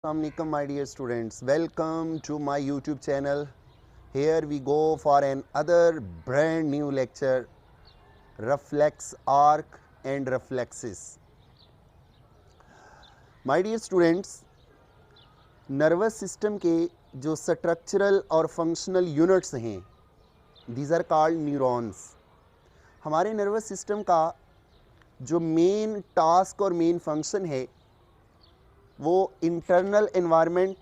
Assalamualaikum my dear students, welcome to my YouTube channel. Here we go for another brand new lecture, reflex arc and reflexes. My dear students, nervous system के जो structural और functional units हैं, these are called neurons. हमारे nervous system का जो main task और main function है वो इंटरनल एनवायरनमेंट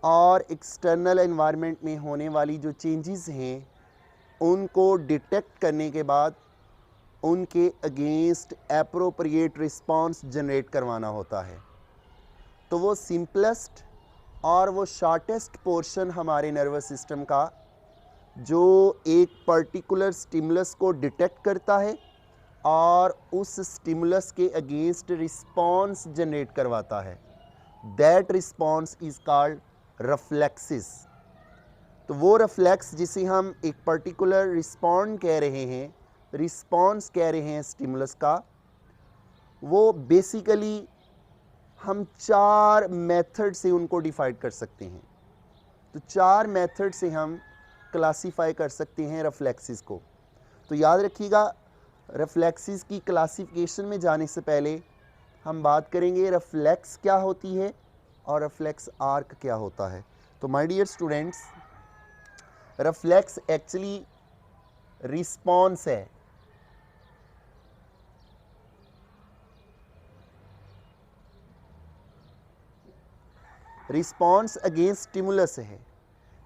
और एक्सटर्नल एनवायरनमेंट में होने वाली जो चेंजेस हैं उनको डिटेक्ट करने के बाद उनके अगेंस्ट एप्रोप्रिएट रिस्पांस जनरेट करवाना होता है. तो वो सिंपलेस्ट और वो शॉर्टेस्ट पोर्शन हमारे नर्वस सिस्टम का जो एक पर्टिकुलर स्टिमुलस को डिटेक्ट करता है और उस स्टिमुलस के अगेंस्ट रिस्पांस जनरेट करवाता है, that response is called reflexes. तो वो रिफ्लेक्स जिसे हम एक पर्टिकुलर रिस्पॉन्ड कह रहे हैं, रिस्पॉन्स कह रहे हैं स्टिमुलस का, वो बेसिकली हम 4 मेथड से उनको डिफाइड कर सकते हैं. तो 4 मेथड से हम क्लासीफाई कर सकते हैं रिफ्लेक्सेस को. तो याद रखिएगा, रिफ्लेक्सेस की क्लासिफिकेशन में जाने से पहले हम बात करेंगे रिफ्लेक्स क्या होती है और रिफ्लेक्स आर्क क्या होता है. तो my dear students, reflex actually response है. रिस्पॉन्स अगेंस्ट स्टिमुलस है.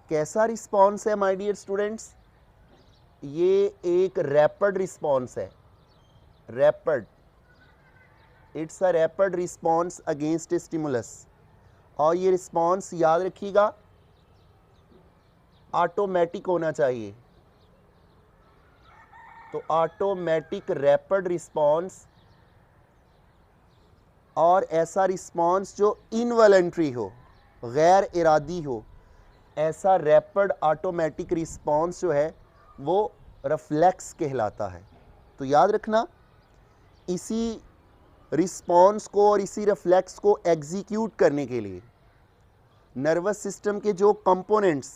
कैसा रिस्पॉन्स है माय डियर स्टूडेंट्स? ये एक रैपिड रिस्पॉन्स है. Rapid, it's a rapid response against stimulus. और ये रिस्पॉन्स याद रखिएगा ऑटोमेटिक होना चाहिए. तो ऑटोमेटिक रैपिड रिस्पॉन्स और ऐसा रिस्पॉन्स जो इनवॉलंटरी हो, गैर इरादी हो, ऐसा रैपिड ऑटोमेटिक रिस्पॉन्स जो है वो रिफ्लेक्स कहलाता है. तो याद रखना, इसी रिस्पॉन्स को और इसी रिफ्लेक्स को एग्जीक्यूट करने के लिए नर्वस सिस्टम के जो कंपोनेंट्स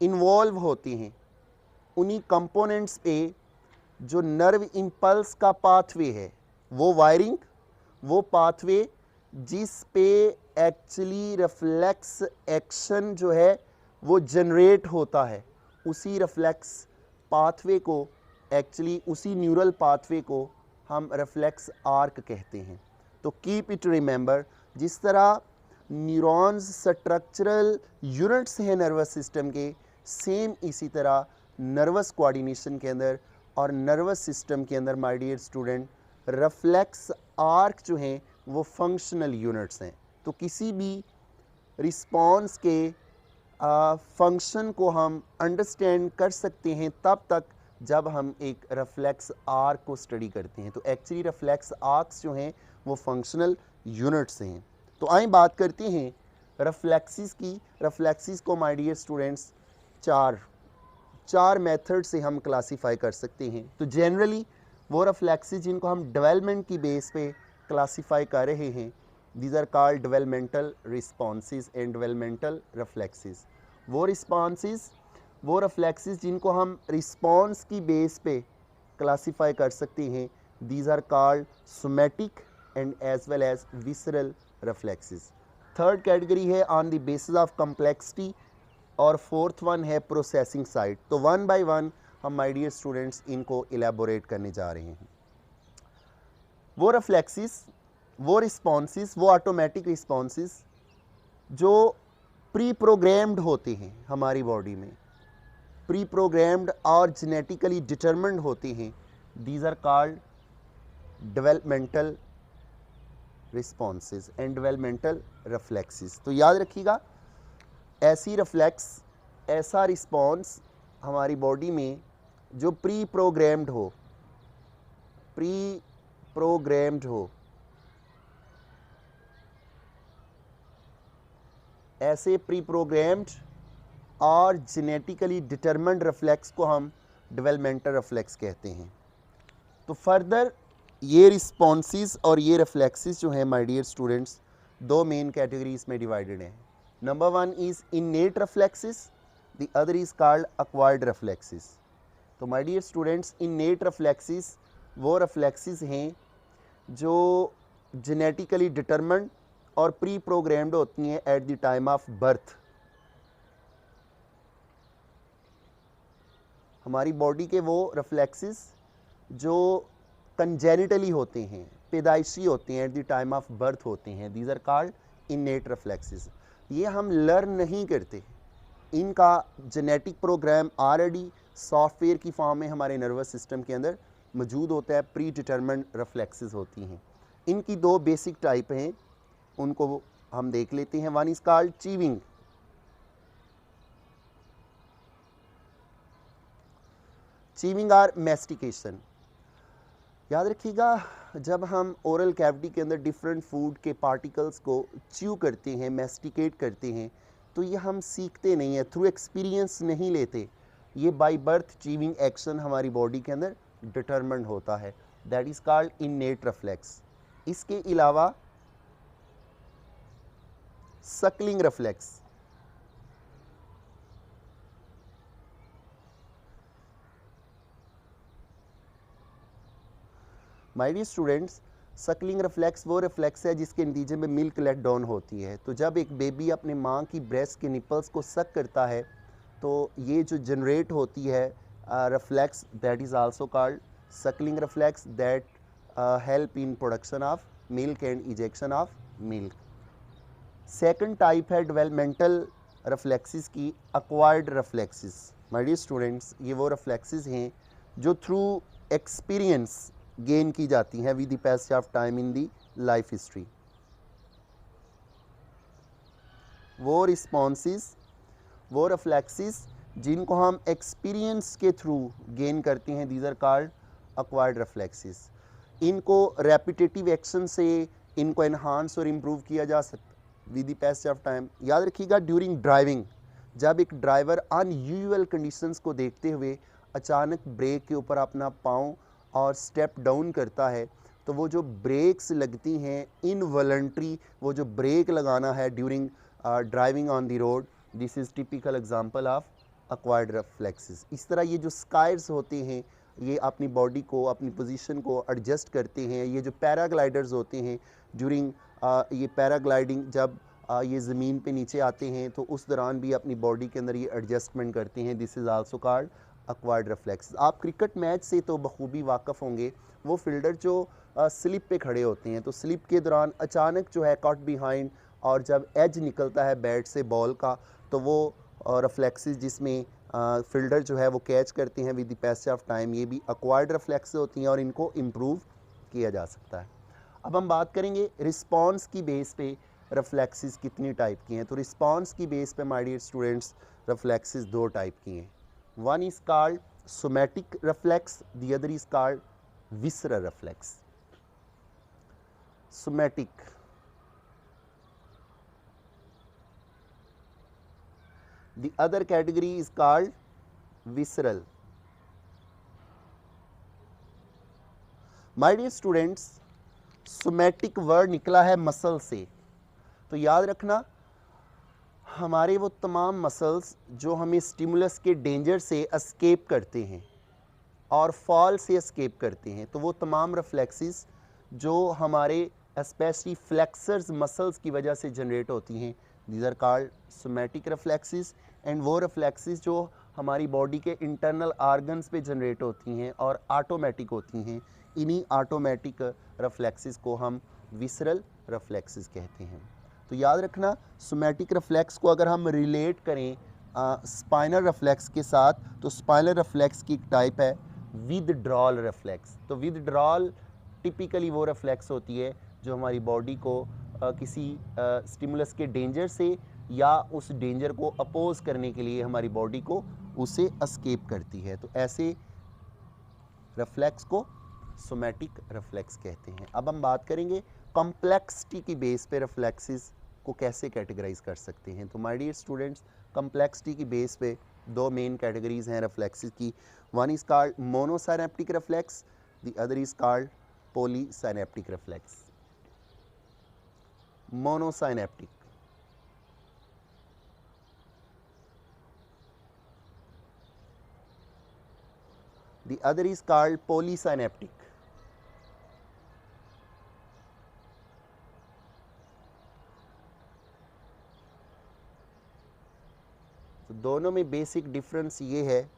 इन्वॉल्व होती हैं, उन्हीं कंपोनेंट्स पे जो नर्व इम्पल्स का पाथवे है, वो वायरिंग, वो पाथवे जिस पे एक्चुअली रिफ्लेक्स एक्शन जो है वो जनरेट होता है, उसी रिफ्लेक्स पाथवे को, एक्चुअली उसी न्यूरल पाथवे को हम रिफ्लेक्स आर्क कहते हैं. तो कीप इट रिमेंबर, जिस तरह न्यूरॉन्स स्ट्रक्चरल यूनिट्स हैं नर्वस सिस्टम के, सेम इसी तरह नर्वस कोऑर्डिनेशन के अंदर और नर्वस सिस्टम के अंदर my dear student reflex arc जो हैं वो फंक्शनल यूनिट्स हैं. तो किसी भी रिस्पॉन्स के फंक्शन को हम अंडरस्टैंड कर सकते हैं तब तक जब हम एक रिफ्लेक्स आर्क को स्टडी करते हैं. तो एक्चुअली रिफ्लेक्स आर्क्स जो हैं वो फंक्शनल यूनिट्स हैं. तो आइए बात करते हैं रिफ्लेक्सेस की. रिफ्लेक्सेस को माय डियर स्टूडेंट्स चार मेथड से हम क्लासीफाई कर सकते हैं. तो जनरली वो रिफ्लेक्सेस जिनको हम डेवलपमेंट की बेस पे क्लासीफाई कर रहे हैं, these are called developmental responses and developmental reflexes. वो रिफ्लेक्सेस जिनको हम रिस्पॉन्स की बेस पे क्लासीफाई कर सकते हैं, these are called somatic and as well as visceral reflexes. Third category है on the basis of complexity और फोर्थ वन है प्रोसेसिंग साइड. तो वन बाय वन हम माय डियर स्टूडेंट्स इनको इलेबोरेट करने जा रहे हैं. वो रिफ्लेक्सेस, वो रिस्पॉन्सेस, वो ऑटोमेटिक रिस्पॉन्सेस जो प्री प्रोग्राम्ड होते हैं हमारी बॉडी में, प्री प्रोग्राम्ड और जेनेटिकली डिटरमिन्ड होते हैं, these are called developmental responses and developmental reflexes. तो याद रखिएगा, ऐसी रिफ्लेक्स, ऐसा रिस्पॉन्स हमारी बॉडी में जो प्री प्रोग्राम्ड हो, ऐसे प्री प्रोग्राम्ड और जेनेटिकली डिटरमिन्ड रिफ्लेक्स को हम डेवलपमेंटल रिफ्लेक्स कहते हैं. तो फर्दर ये रिस्पॉन्सेस और ये रिफ्लेक्सेस जो हैं माय डियर स्टूडेंट्स, दो मेन कैटेगरीज में डिवाइडेड हैं। Number one is innate reflexes, the other is called acquired reflexes. तो my dear students, innate reflexes वो रिफ्लेक्सेस हैं जो जेनेटिकली डिटरमिन्ड और प्री प्रोग्राम्ड होती हैं at the time of birth. हमारी बॉडी के वो रिफ्लेक्सेस जो कंजेनिटली होते हैं, पैदाइशी होते हैं, at the time of birth होते हैं, these are called innate reflexes. ये हम लर्न नहीं करते, इनका जेनेटिक प्रोग्राम ऑलरेडी सॉफ्टवेयर की फॉर्म में हमारे नर्वस सिस्टम के अंदर मौजूद होता है, प्री डिटरमिन्ड रिफ्लेक्सेस होती हैं। इनकी दो बेसिक टाइप हैं, उनको हम देख लेते हैं। One is called chewing. Chewing और मैस्टिकेशन। याद रखिएगा, जब हम ओरल कैविटी के अंदर डिफरेंट फूड के पार्टिकल्स को च्यू करते हैं, मैस्टिकेट करते हैं, तो ये हम सीखते नहीं हैं, थ्रू एक्सपीरियंस नहीं लेते। ये बाय बर्थ चीविंग एक्शन हमारी बॉडी के अंदर डिटरमिन्ड होता है, that is called innate reflex. इसके अलावा sucking reflex, my dear students, sucking reflex वो रिफ्लेक्स है जिसके नतीजे में मिल्क लेट डाउन होती है। तो जब एक बेबी अपने माँ की ब्रेस्ट के निपल्स को सक करता है, तो ये जो जनरेट होती है reflex, that is also called sucking reflex, that help in production of milk and ejection of milk. Second type है डेवलपमेंटल रिफ्लेक्सेस की, acquired reflexes. My dear students, ये वो रिफ्लेक्सेस हैं जो थ्रू एक्सपीरियंस गेन की जाती हैं with the passage of time in the life history. वो रिस्पॉन्सेस, वो रिफ्लेक्सेस जिनको हम एक्सपीरियंस के थ्रू गेन करते हैं, these are called acquired reflexes. इनको रेपिटेटिव एक्शन से इनको एनहांस और इम्प्रूव किया जा सकता with the passage of time. याद रखिएगा, ड्यूरिंग ड्राइविंग जब एक ड्राइवर अनयूजुअल कंडीशंस को देखते हुए अचानक ब्रेक के ऊपर अपना पाँव और स्टेप डाउन करता है, तो वो जो ब्रेक्स लगती हैं इनवॉलंटरी, वो जो ब्रेक लगाना है during driving on the road, this is typical example of acquired reflexes. इस तरह ये जो स्कायर्स होते हैं, ये अपनी बॉडी को, अपनी पोजीशन को एडजस्ट करते हैं। ये जो पैराग्लाइडर्स होते हैं, ड्यूरिंग ये पैराग्लाइडिंग जब ये ज़मीन पे नीचे आते हैं, तो उस दौरान भी अपनी बॉडी के अंदर ये एडजस्टमेंट करते हैं, this is also called acquired reflex. आप क्रिकेट मैच से तो बखूबी वाकफ़ होंगे, वो फील्डर जो स्लिप पे खड़े होते हैं, तो स्लिप के दौरान अचानक जो है कट बिहाइंड, और जब एज निकलता है बैट से बॉल का, तो वो रिफ्लेक्सेस जिसमें फील्डर जो है वो कैच करते हैं with the passage of time, ये भी एक्वायर्ड रिफ्लेक्स होती हैं और इनको इम्प्रूव किया जा सकता है। अब हम बात करेंगे रिस्पॉन्स की बेस पे रिफ्लेक्सेस कितनी टाइप की हैं। तो रिस्पॉन्स की बेस पे माय डियर स्टूडेंट्स रिफ्लेक्सेस दो टाइप की हैं। One is called somatic reflex, the other is called visceral reflex. Somatic, the other category is called visceral. My dear students, somatic word निकला है मसल से, तो याद रखना हमारे वो तमाम मसल्स जो हमें स्टिमुलस के डेंजर से एस्केप करते हैं और फॉल से एस्केप करते हैं, तो वो तमाम रिफ्लेक्सेस जो हमारे स्पेशली फ्लेक्सर्स मसल्स की वजह से जनरेट होती हैं, these are called somatic reflexes. And वो रिफ्लेक्सेस जो हमारी बॉडी के इंटरनल आर्गन्स पे जनरेट होती हैं और ऑटोमेटिक होती हैं, इन्हीं ऑटोमेटिक रिफ्लेक्सेस को हम विसरल रिफ्लेक्सेस कहते हैं। तो याद रखना, सोमैटिक रिफ्लेक्स को अगर हम रिलेट करें स्पाइनल रिफ्लेक्स के साथ, तो स्पाइनल रिफ्लेक्स की एक टाइप है विदड्रॉल रिफ्लेक्स। तो विदड्रॉल टिपिकली वो रिफ्लेक्स होती है जो हमारी बॉडी को किसी स्टिमुलस के डेंजर से या उस डेंजर को अपोज करने के लिए हमारी बॉडी को उसे एस्केप करती है। तो ऐसे रिफ्लेक्स को सोमैटिक रिफ्लेक्स कहते हैं। अब हम बात करेंगे कॉम्प्लेक्सिटी की बेस पे रिफ्लेक्सेस को कैसे कैटेगराइज कर सकते हैं। तो माय डियर स्टूडेंट्स, कॉम्प्लेक्सिटी की बेस पे दो मेन कैटेगरीज हैं रिफ्लेक्सेस की। One is called monosynaptic reflex, the other is called polysynaptic reflex. monosynaptic. The other is called polysynaptic. तो दोनों में बेसिक डिफरेंस ये है,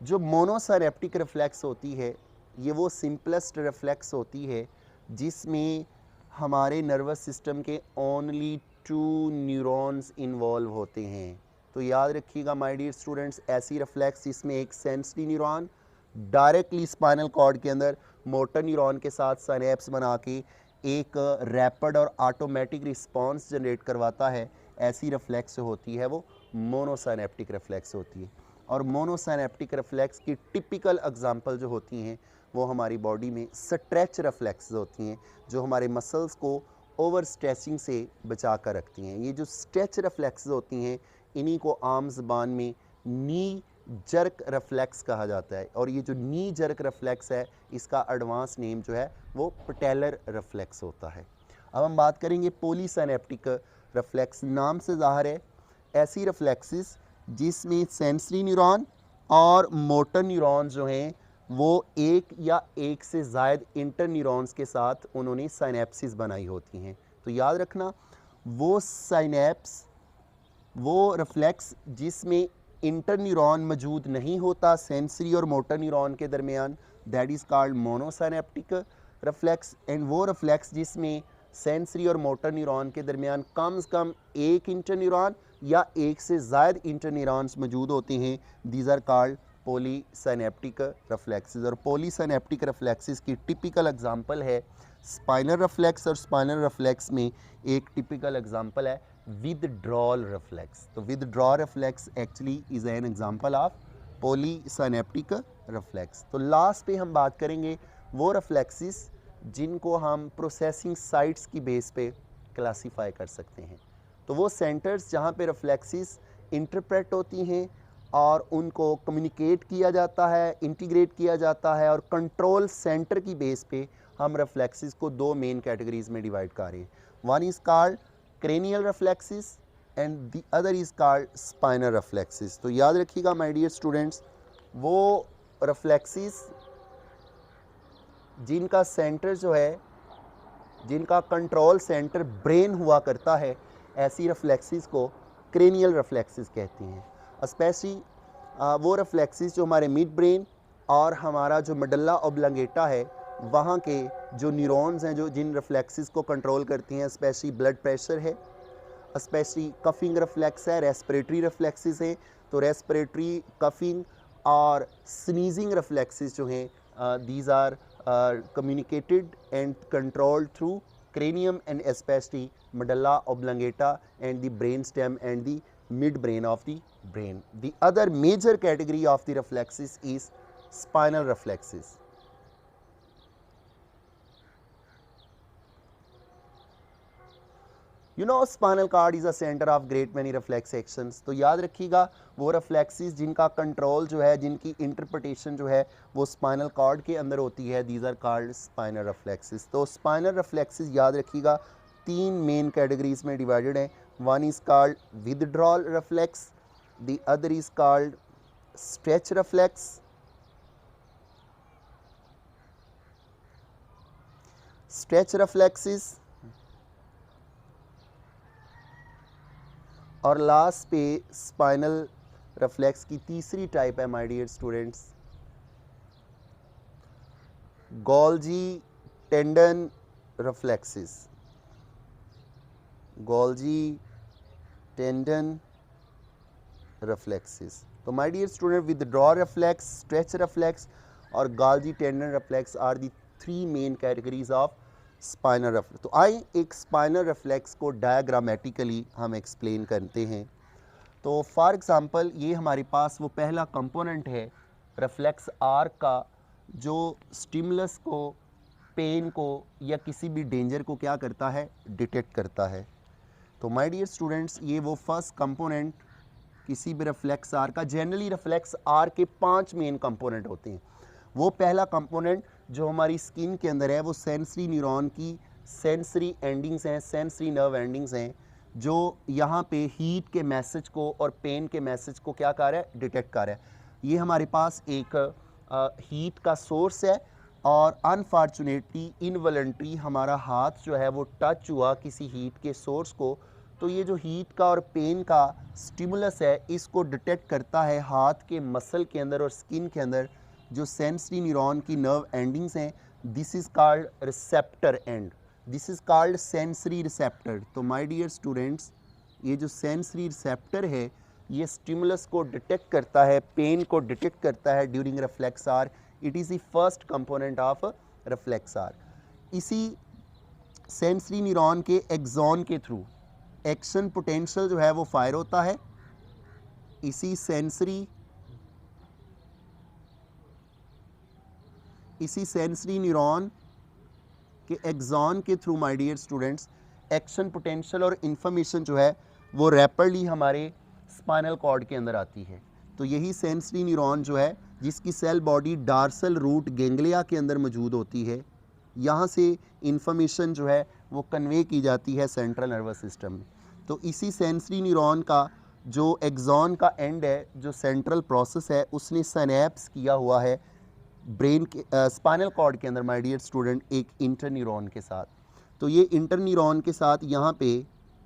जो मोनोसाइनेप्टिक रिफ्लेक्स होती है ये वो सिंपलेस्ट रिफ्लेक्स होती है जिसमें हमारे नर्वस सिस्टम के ओनली 2 न्यूरॉन्स इन्वॉल्व होते हैं। तो याद रखिएगा माय डियर स्टूडेंट्स, ऐसी रिफ्लेक्स जिसमें एक sensory neuron directly spinal cord के अंदर मोटर न्यूरॉन के साथ साइनेप्स बना के एक रैपिड और ऑटोमेटिक रिस्पॉन्स जनरेट करवाता है, ऐसी रिफ्लेक्स होती है वो मोनोसाइनेप्टिक रिफ्लेक्स होती है। और मोनोसाइनेप्टिक रिफ्लेक्स की टिपिकल एग्जांपल जो होती हैं वो हमारी बॉडी में स्ट्रेच रिफ्लेक्स होती हैं, जो हमारे मसल्स को ओवर स्ट्रेचिंग से बचा कर रखती हैं। ये जो स्ट्रेच रिफ्लेक्स होती हैं इन्हीं को आम ज़बान में नी जर्क रिफ्लेक्स कहा जाता है, और ये जो नी जर्क रिफ्लेक्स है इसका एडवांस नेम जो है वो पटेलर रिफ्लेक्स होता है। अब हम बात करेंगे पॉलीसाइनेप्टिक रिफ्लेक्स। नाम से ज़ाहिर है ऐसी रिफ्लेक्सेस जिसमें सेंसरी न्यूरॉन और मोटर न्यूरॉन जो हैं वो एक या एक से ज़ायद इंटर न्यूरॉन्स के साथ उन्होंने साइनेप्सिस बनाई होती हैं। तो याद रखना वो साइनेप्स, वो रिफ्लेक्स जिसमें इंटर न्यूरॉन मौजूद नहीं होता सेंसरी और मोटर न्यूरॉन के दरमियान, that is called monosynaptic reflex. And वो रिफ्लेक्स जिसमें सेंसरी और मोटर न्यूरॉन के दरमियान कम से कम एक इंटर न्यूरॉन या एक से ज़ायद इंटर न्यूरॉन्स मौजूद होते हैं, these are called polysynaptic reflexes. और पॉलीसाइनेप्टिक रिफ्लेक्सेस की टिपिकल एग्जांपल है स्पाइनल रिफ्लेक्स, और स्पाइनल रिफ्लेक्स में एक टिपिकल एग्जांपल है विदड्रॉल रिफ्लेक्स। तो withdrawal reflex actually is an example of polysynaptic reflex. तो लास्ट पे हम बात करेंगे वो रिफ्लेक्सेस जिनको हम प्रोसेसिंग साइट्स की बेस पे क्लासीफाई कर सकते हैं। तो वो सेंटर्स जहाँ पे रिफ्लेक्सेस इंटरप्रेट होती हैं और उनको कम्युनिकेट किया जाता है, इंटीग्रेट किया जाता है, और कंट्रोल सेंटर की बेस पे हम रिफ्लेक्सेस को 2 मेन कैटेगरीज में डिवाइड कर रहे हैं। One is called cranial reflexes and the other is called spinal reflexes. तो याद रखिएगा माय डियर स्टूडेंट्स, वो रिफ्लेक्सेस जिनका सेंटर जो है, जिनका कंट्रोल सेंटर ब्रेन हुआ करता है, ऐसी रिफ्लेक्सेस को क्रेनियल रिफ्लेक्सेस कहते हैं। स्पेशली वो रिफ्लेक्सेस जो हमारे मिड ब्रेन और हमारा जो मेडुल्ला ऑब्लांगेटा है वहाँ के जो न्यूरॉन्स हैं जो जिन रिफ्लेक्सेस को कंट्रोल करती हैं, स्पेशली ब्लड प्रेशर है, स्पेशली कफिंग रिफ्लेक्स है, रेस्पिरेटरी रिफ्लेक्सेस हैं। तो रेस्पिरेटरी, कफिंग और स्नीजिंग रिफ्लेक्सेस जो हैं these are communicated and controlled through cranium and especially medulla oblongata and the brainstem and the midbrain of the brain. The other major category of the reflexes is spinal reflexes. You know spinal cord is a center of great many reflex actions. तो याद रखिएगा वो reflexes जिनका control जो है, जिनकी interpretation जो है वो स्पाइनल कॉर्ड के अंदर होती है, these are called spinal reflexes. तो स्पाइनल रिफ्लेक्सेस याद रखिएगा 3 मेन कैटेगरीज में डिवाइडेड हैं। One is called withdrawal reflex, the other is called stretch reflex, stretch reflexes, और लास्ट पे स्पाइनल रिफ्लेक्स की तीसरी टाइप है my dear students, Golgi tendon reflexes. Golgi tendon reflexes. तो my dear student withdrawal reflex, stretch reflex और Golgi tendon reflex are the 3 main categories of spinal reflex. तो आइए एक स्पाइनल रिफ्लेक्स को diagrammatically हम एक्सप्लेन करते हैं। तो फॉर एग्जांपल ये हमारे पास वो पहला कंपोनेंट है रिफ्लेक्स आर्क का, जो स्टिमुलस को, पेन को या किसी भी डेंजर को क्या करता है, डिटेक्ट करता है। तो माय डियर स्टूडेंट्स ये वो फर्स्ट कंपोनेंट किसी भी रिफ्लेक्स आर्क का, जनरली रिफ्लेक्स आर्क के 5 मेन कंपोनेंट होते हैं। वो पहला कंपोनेंट जो हमारी स्किन के अंदर है वो सेंसरी न्यूरॉन की सेंसरी एंडिंग्स हैं, सेंसरी नर्व एंडिंग्स हैं, जो यहाँ पे हीट के मैसेज को और पेन के मैसेज को क्या कर रहा है, डिटेक्ट कर रहा है। ये हमारे पास एक हीट का सोर्स है और अनफॉर्चुनेटली इनवॉलंटरी हमारा हाथ जो है वो टच हुआ किसी हीट के सोर्स को, तो ये जो हीट का और पेन का स्टिमुलस है इसको डिटेक्ट करता है हाथ के मसल के अंदर और स्किन के अंदर जो सेंसरी न्यूरॉन की नर्व एंडिंग्स हैं। This is called receptor and, this is called sensory receptor. तो माय डियर स्टूडेंट्स, ये जो सेंसरी रिसेप्टर है ये स्टिमुलस को डिटेक्ट करता है, पेन को डिटेक्ट करता है during reflex arc. It is the first component of reflex arc. इसी सेंसरी न्यूरॉन के एक्सॉन के थ्रू एक्शन पोटेंशियल जो है वो फायर होता है। इसी सेंसरी न्यूरॉन के एक्सॉन के through my dear students action potential और इन्फॉर्मेशन जो है वो रैपिडली हमारे स्पाइनल कॉर्ड के अंदर आती है। तो यही सेंसरी न्यूरॉन जो है जिसकी cell body dorsal root ganglia के अंदर मौजूद होती है, यहाँ से इन्फॉर्मेशन जो है वो कन्वे की जाती है सेंट्रल नर्वस सिस्टम में। तो इसी सेंसरी न्यूरॉन का जो एक्सॉन का एंड है, जो सेंट्रल प्रोसेस है, उसने सिनैप्स किया हुआ है ब्रेन के स्पाइनल कॉर्ड के अंदर माय डियर स्टूडेंट एक इंटर न्यूरॉन के साथ। तो ये इंटर न्यूरॉन के साथ यहाँ पे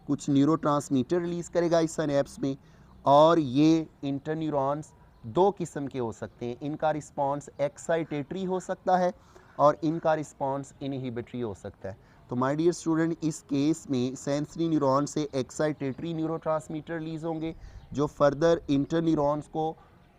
कुछ न्यूरोट्रांसमीटर रिलीज़ करेगा इस सिनैप्स में, और ये इंटर न्यूरॉन्स दो किस्म के हो सकते हैं। इनका रिस्पॉन्स एक्साइटेटरी हो सकता है और इनका रिस्पॉन्स इनहिबिटरी हो सकता है। तो माय डियर स्टूडेंट, इस केस में सेंसरी न्यूरॉन से एक्साइटेटरी न्यूरोट्रांसमीटर रिलीज़ होंगे जो फर्दर इंटर न्यूरॉन्स को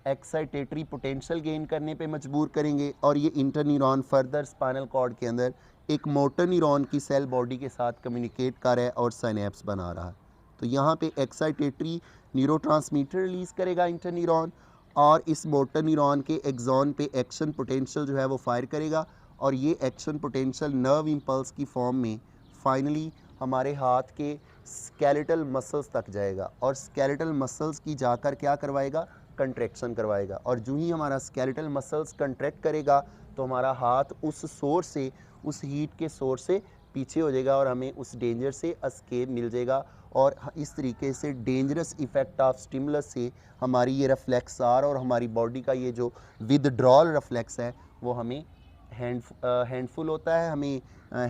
एक्साइटेटरी पोटेंशियल गेन करने पे मजबूर करेंगे, और ये inter neuron further spinal cord के अंदर एक मोटर न्यूरॉन की सेल बॉडी के साथ कम्युनिकेट कर रहा है और साइनेप्स बना रहा है। तो यहाँ पे एक्साइटेटरी न्यूरोट्रांसमीटर रिलीज़ करेगा इंटर न्यूरॉन, और इस मोटर न्यूरॉन के एक्सॉन पे एक्शन पोटेंशियल जो है वो फायर करेगा, और ये एक्शन पोटेंशियल नर्व इम्पल्स की फॉर्म में फाइनली हमारे हाथ के स्केलेटल मसल्स तक जाएगा, और स्केलेटल मसल्स की जाकर क्या करवाएगा, कंट्रैक्शन करवाएगा। और जो ही हमारा स्केलेटल मसल्स कंट्रैक्ट करेगा तो हमारा हाथ उस सोर्स से, उस हीट के सोर्स से पीछे हो जाएगा और हमें उस डेंजर से एस्केप मिल जाएगा। और इस तरीके से डेंजरस इफ़ेक्ट ऑफ स्टिमुलस से हमारी ये रिफ्लेक्स आर और हमारी बॉडी का ये जो विदड्रॉल रिफ्लेक्स है वो हमें हैंडफुल होता है, हमें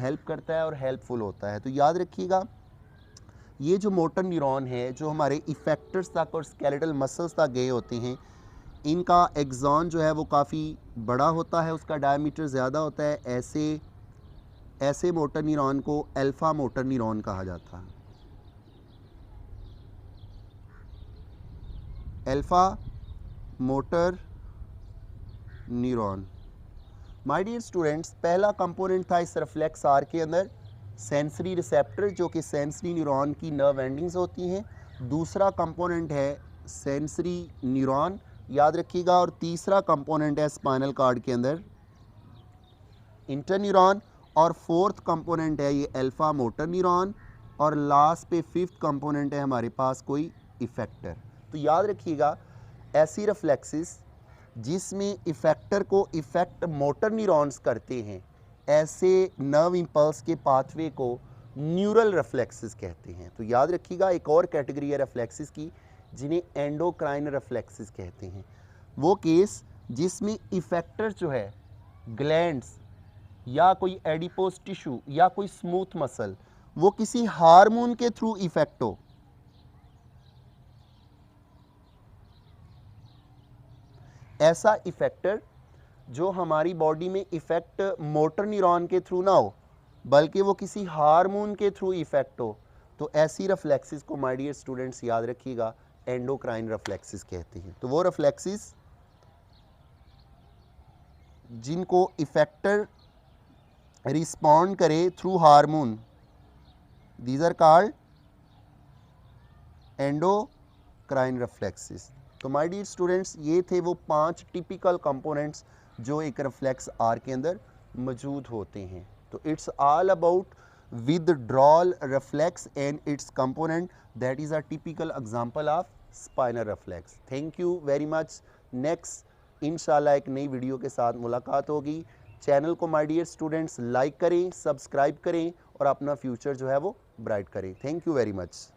हेल्प करता है और हेल्पफुल होता है। तो याद रखिएगा, ये जो मोटर न्यूरॉन है जो हमारे इफेक्टर्स तक और स्केलेटल मसल्स तक गए होते हैं, इनका एक्सॉन जो है वो काफ़ी बड़ा होता है, उसका डायमीटर ज़्यादा होता है। ऐसे मोटर न्यूरॉन को अल्फ़ा मोटर न्यूरॉन कहा जाता है। Alpha motor neuron. My dear students, पहला कंपोनेंट था इस रिफ्लेक्स आर के अंदर सेंसरी रिसेप्टर, जो कि सेंसरी न्यूरॉन की नर्व एंडिंग्स होती हैं। दूसरा कंपोनेंट है सेंसरी न्यूरॉन, याद रखिएगा। और तीसरा कंपोनेंट है स्पाइनल कॉर्ड के अंदर इंटर न्यूरॉन, और फोर्थ कंपोनेंट है ये अल्फ़ा मोटर न्यूरॉन, और लास्ट पे फिफ्थ कंपोनेंट है हमारे पास कोई इफेक्टर। तो याद रखिएगा, ऐसी रिफ्लेक्सेस जिसमें इफेक्टर को इफेक्ट मोटर न्यूरॉन्स करते हैं, ऐसे नर्व इम्पल्स के पाथवे को न्यूरल रिफ्लेक्सेस कहते हैं। तो याद रखिएगा, एक और कैटेगरी है रिफ्लेक्सेस की जिन्हें एंडोक्राइन रिफ्लेक्सेस कहते हैं। वो केस जिसमें इफेक्टर जो है ग्लैंड्स या कोई एडिपोज टिश्यू या कोई स्मूथ मसल, वो किसी हार्मोन के थ्रू इफेक्ट हो। ऐसा इफेक्टर जो हमारी बॉडी में इफेक्ट मोटर न्यूरॉन के थ्रू ना हो बल्कि वो किसी हार्मोन के थ्रू इफेक्ट हो, तो ऐसी रिफ्लेक्सेस को माय डियर स्टूडेंट्स याद रखिएगा एंडोक्राइन रिफ्लेक्सेस कहते हैं। तो वो रिफ्लेक्सेस जिनको इफेक्टर रिस्पॉन्ड करे through hormone, these are called endocrine reflexes. तो माय डियर स्टूडेंट्स, ये थे वो 5 टिपिकल कंपोनेंट्स जो एक रिफ्लेक्स आर के अंदर मौजूद होते हैं। तो it's all about withdrawal reflex and it's component, that is a typical example of spinal reflex. Thank you very much. Next इंशाल्लाह एक नई वीडियो के साथ मुलाकात होगी। चैनल को माय डियर स्टूडेंट्स लाइक करें, सब्सक्राइब करें और अपना फ्यूचर जो है वो ब्राइट करें। Thank you very much.